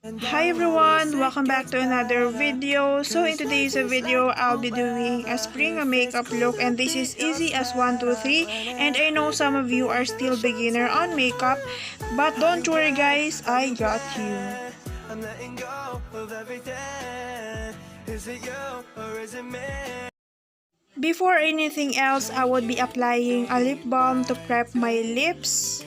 Hi everyone! Welcome back to another video. So in today's video, I'll be doing a spring makeup look, and this is easy as 1, 2, 3. And I know some of you are still beginner on makeup, but don't worry guys, I got you. Before anything else, I would be applying a lip balm to prep my lips.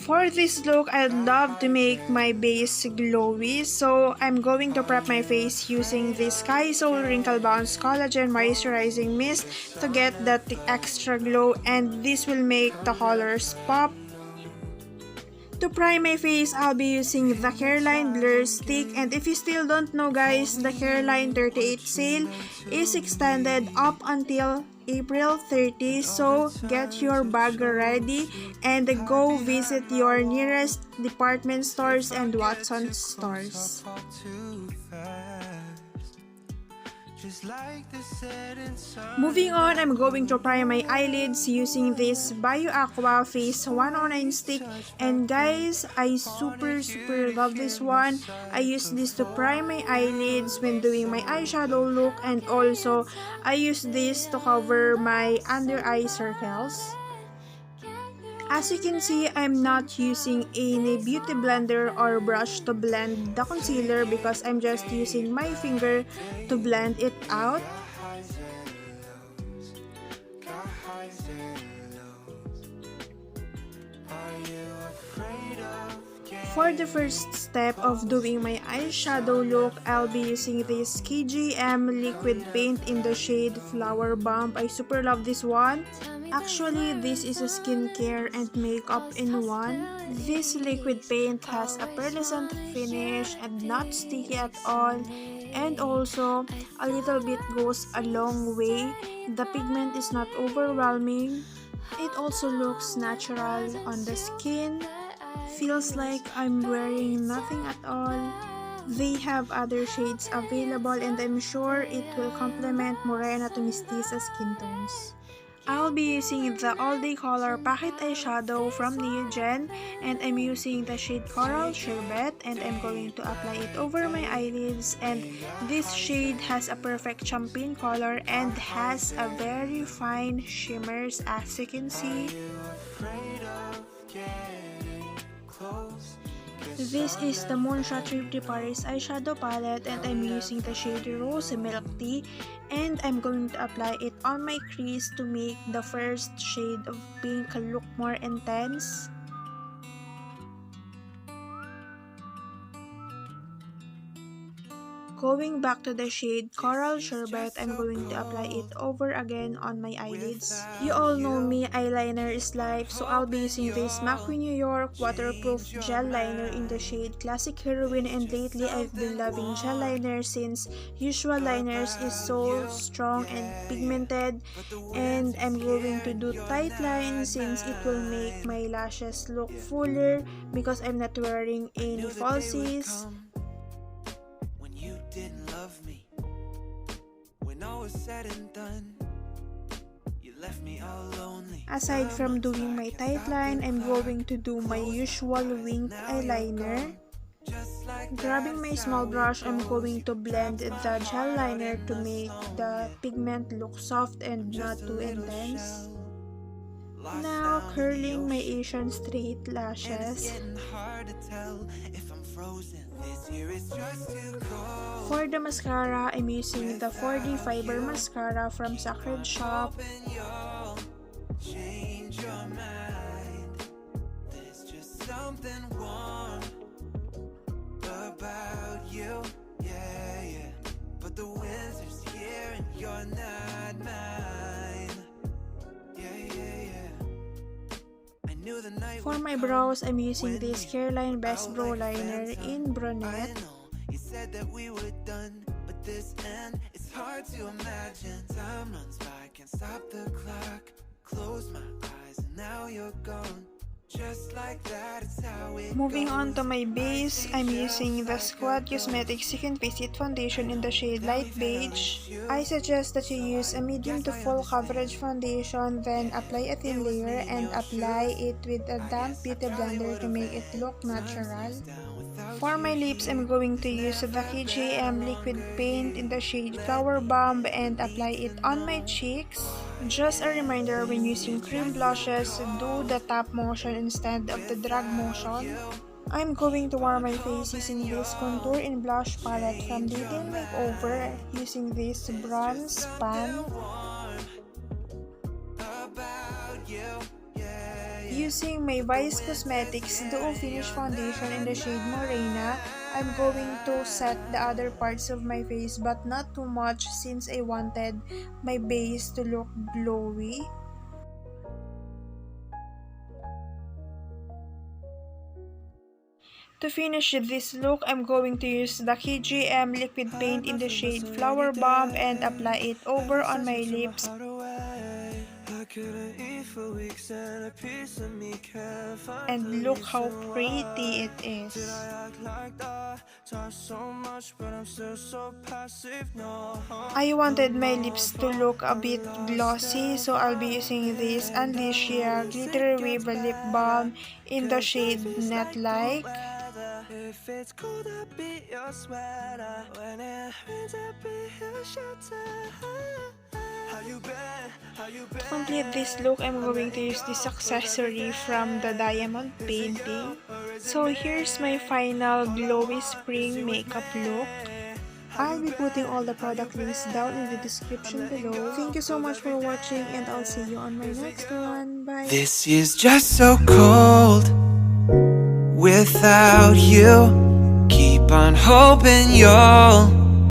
For this look, I'd love to make my base glowy, so I'm going to prep my face using this Sky Soul Wrinkle Bounce Collagen Moisturizing Mist to get that extra glow, and this will make the colors pop. To prime my face, I'll be using the Careline Blur Stick, and if you still don't know guys, the Careline 38 sale is extended up until April 30, so get your bag ready and go visit your nearest department stores and Watson's stores. Moving on, I'm going to prime my eyelids using this Bio Aqua Face 109 stick, and guys, I super love this one. I use this to prime my eyelids when doing my eyeshadow look, and also I use this to cover my under eye circles. As you can see, I'm not using any beauty blender or brush to blend the concealer because I'm just using my finger to blend it out. For the first step of doing my eyeshadow look, I'll be using this KGM liquid paint in the shade Flower Bomb. I super love this one. Actually, this is a skincare and makeup in one. This liquid paint has a pearlescent finish and not sticky at all, and also a little bit goes a long way. The pigment is not overwhelming. It also looks natural on the skin. Feels like I'm wearing nothing at all. They have other shades available, and I'm sure it will complement morena to mestiza skin tones. I'll be using the All Day Color Pocket Eyeshadow from NEOGEN, and I'm using the shade Coral Sherbet, and I'm going to apply it over my eyelids. And this shade has a perfect champagne color and has a very fine shimmers, as you can see. This is the Moonshot Trip Paris eyeshadow palette, and I'm using the shade Rose Milk Tea, and I'm going to apply it on my crease to make the first shade of pink look more intense. Going back to the shade Coral Sherbet, I'm going to apply it over again on my eyelids. You all know me, eyeliner is life, so I'll be using this MACQUEEN New York waterproof gel liner in the shade Classic Heroine, and lately I've been loving gel liner since usual liners is so strong and pigmented, and I'm going to do tight lines since it will make my lashes look fuller because I'm not wearing any falsies. Didn't love me when all was said and done. You left me all lonely. Aside from doing my tight line, I'm going to do my usual winged eyeliner. Grabbing my small brush, I'm going to blend the gel liner to make the pigment look soft and not too intense. Now, curling my Asian straight lashes. For the mascara, I'm using the 4D Fiber Mascara from Sacred Shop. For my brows, I'm using this Careline Best Brow Liner in Brunette. You said that we were done, but this end, it's hard to imagine. Time runs by, can't stop the clock. Close my eyes and now you're gone. Just like that, it's how it Moving on to my base, I'm using the Squad Cosmetics Second Visit Foundation in the shade Light Beige. I suggest that you use a medium to full coverage foundation, then apply a thin layer and apply it with a damp beauty blender to make it look natural. For my lips, I'm going to use the KJM liquid paint in the shade Flower Bomb and apply it on my cheeks. Just a reminder, when using cream blushes, do the tap motion instead of the drag motion. I'm going to warm my face using this contour and blush palette from Detail Makeover using this bronze pan. Using my Vice Cosmetics Duo Finish Foundation in the shade Morena, I'm going to set the other parts of my face but not too much since I wanted my base to look glowy. To finish this look, I'm going to use the KGM liquid paint in the shade Flower Bomb and apply it over on my lips. And look how pretty it is. I wanted my lips to look a bit glossy, so I'll be using this Unleashed Glitter Wave Lip Balm in the shade Net Like. If it's cold, I'll be your sweater. When it rains, I'll be your shelter. To complete this look, I'm going to use this accessory from the diamond painting. So here's my final glowy spring makeup look. I'll be putting all the product links down in the description below. Thank you so much for watching and I'll see you on my next one. Bye! This is just so cold without you. Keep on hoping you'll